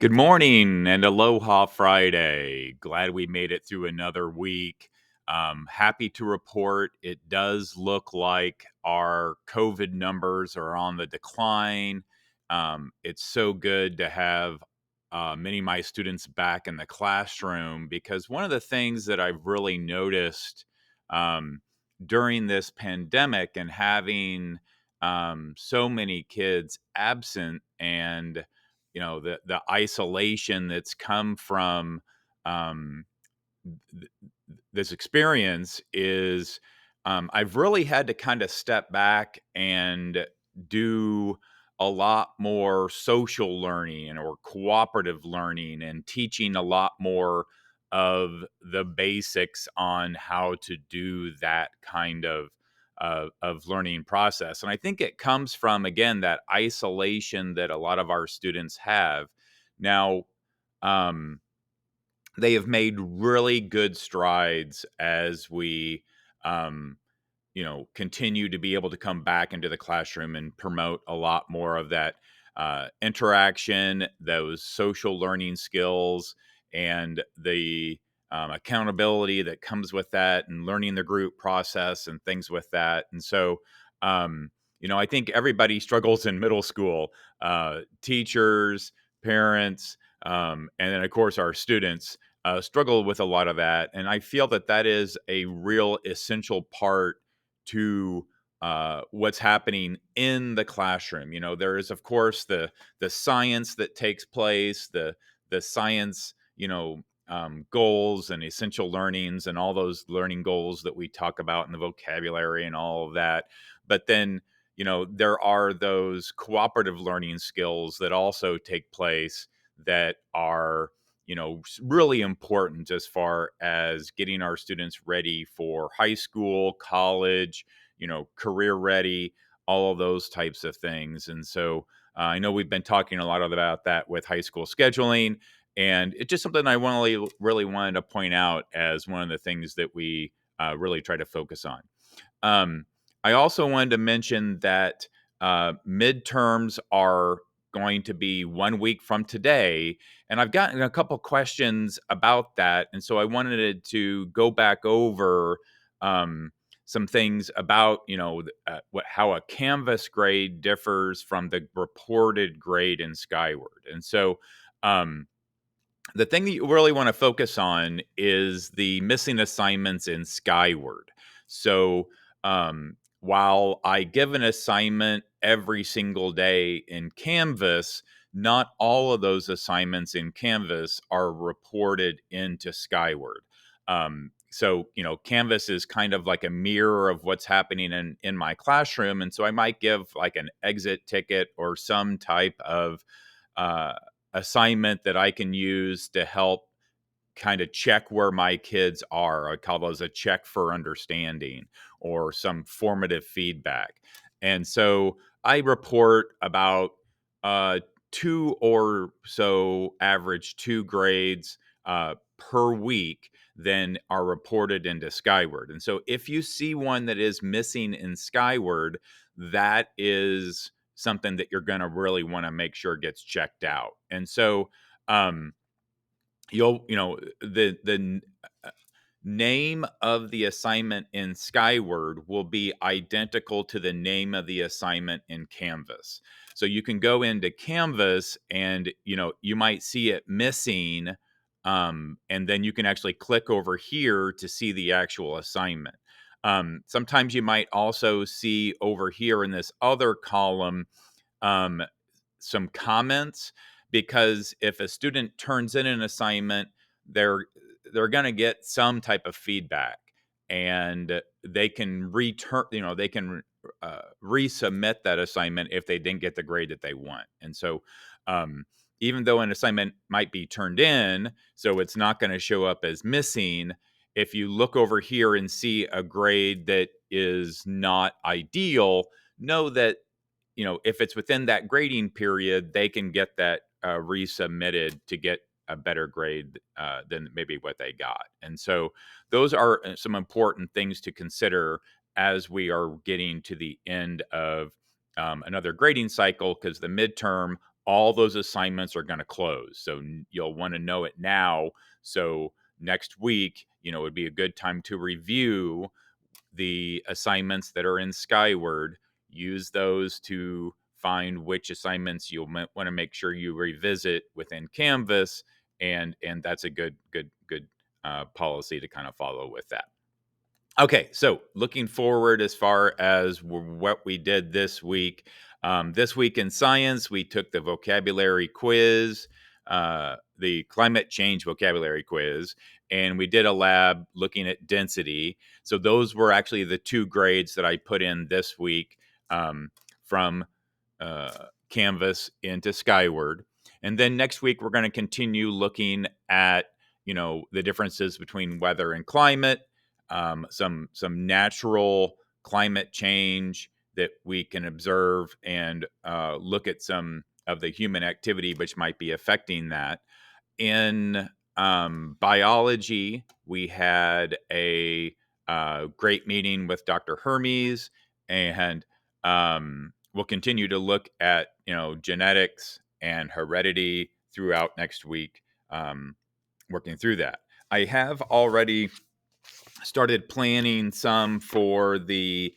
Good morning and aloha Friday. Glad we made it through another week. Happy to report it does look like our COVID numbers are on the decline. It's so good to have many of my students back in the classroom because one of the things that I've really noticed um, during this pandemic and having so many kids absent and the isolation that's come from um, th- this experience is I've really had to kind of step back and do a lot more social learning or cooperative learning and teaching a lot more of the basics on how to do that kind of learning process. And I think it comes from, again, that isolation that a lot of our students have. Now, um, they have made really good strides as we um, continue to be able to come back into the classroom and promote a lot more of that interaction, those social learning skills, and the accountability that comes with that, and learning the group process and things with that. And so, I think everybody struggles in middle school, teachers, parents, and then, of course, our students. Struggle with a lot of that. And I feel that that is a real essential part to what's happening in the classroom. There is, of course, the science that takes place, the science, goals and essential learnings, and all those learning goals that we talk about in the vocabulary and all of that. But then, there are those cooperative learning skills that also take place that are really important as far as getting our students ready for high school, college, career ready, all of those types of things. And so I know we've been talking a lot about that with high school scheduling, and it's just something I really wanted to point out as one of the things that we really try to focus on. Um, I also wanted to mention that midterms are going to be 1 week from today, and I've gotten a couple questions about that, and so I wanted to go back over um, some things about how a Canvas grade differs from the reported grade in Skyward, and so. The thing that you really want to focus on is the missing assignments in Skyward. So, while I give an assignment every single day in Canvas, not all of those assignments in Canvas are reported into Skyward. So, Canvas is kind of like a mirror of what's happening in my classroom. And so I might give like an exit ticket or some type of uh, assignment that I can use to help kind of check where my kids are. I call those a check for understanding or some formative feedback. And so I report about uh, two or so, average 2 grades per week, then are reported into Skyward. And so if you see one that is missing in Skyward, that is something that you're going to really want to make sure gets checked out. And so, um, the name of the assignment in Skyward will be identical to the name of the assignment in Canvas. So you can go into Canvas and you might see it missing, and then you can actually click over here to see the actual assignment. Sometimes you might also see over here in this other column um, some comments, because if a student turns in an assignment, they're they're going to get some type of feedback, and they can return, they can resubmit that assignment if they didn't get the grade that they want. And so um, even though an assignment might be turned in, so it's not going to show up as missing, if you look over here and see a grade that is not ideal, know that if it's within that grading period, they can get that resubmitted to get a better grade than maybe what they got. And so those are some important things to consider as we are getting to the end of another grading cycle, because the midterm all those assignments are going to close. So you'll want to know it now. So next week, would be a good time to review the assignments that are in Skyward. Use those to find which assignments you'll want to make sure you revisit within Canvas, and that's a good policy to kind of follow with that. Okay, so looking forward as far as what we did this week. This week in science, we took the vocabulary quiz, the climate change vocabulary quiz, and we did a lab looking at density. So those were actually the 2 grades that I put in this week, from Canvas into Skyward. And then next week, we're going to continue looking at, the differences between weather and climate, some natural climate change that we can observe, and look at some of the human activity which might be affecting that. In biology, we had a great meeting with Dr. Hermes, and we'll continue to look at genetics and heredity throughout next week, working through that. I have already started planning some for the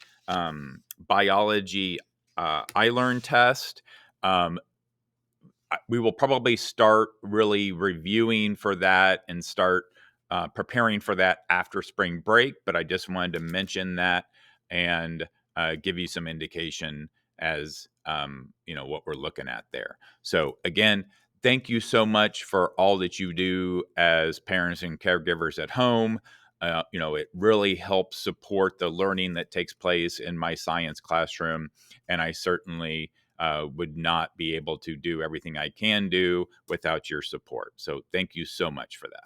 biology iLearn test. Um, we will probably start really reviewing for that and start preparing for that after spring break. But I just wanted to mention that and give you some indication as what we're looking at there. So again, thank you so much for all that you do as parents and caregivers at home. It really helps support the learning that takes place in my science classroom, and I certainly would not be able to do everything I can do without your support. So thank you so much for that.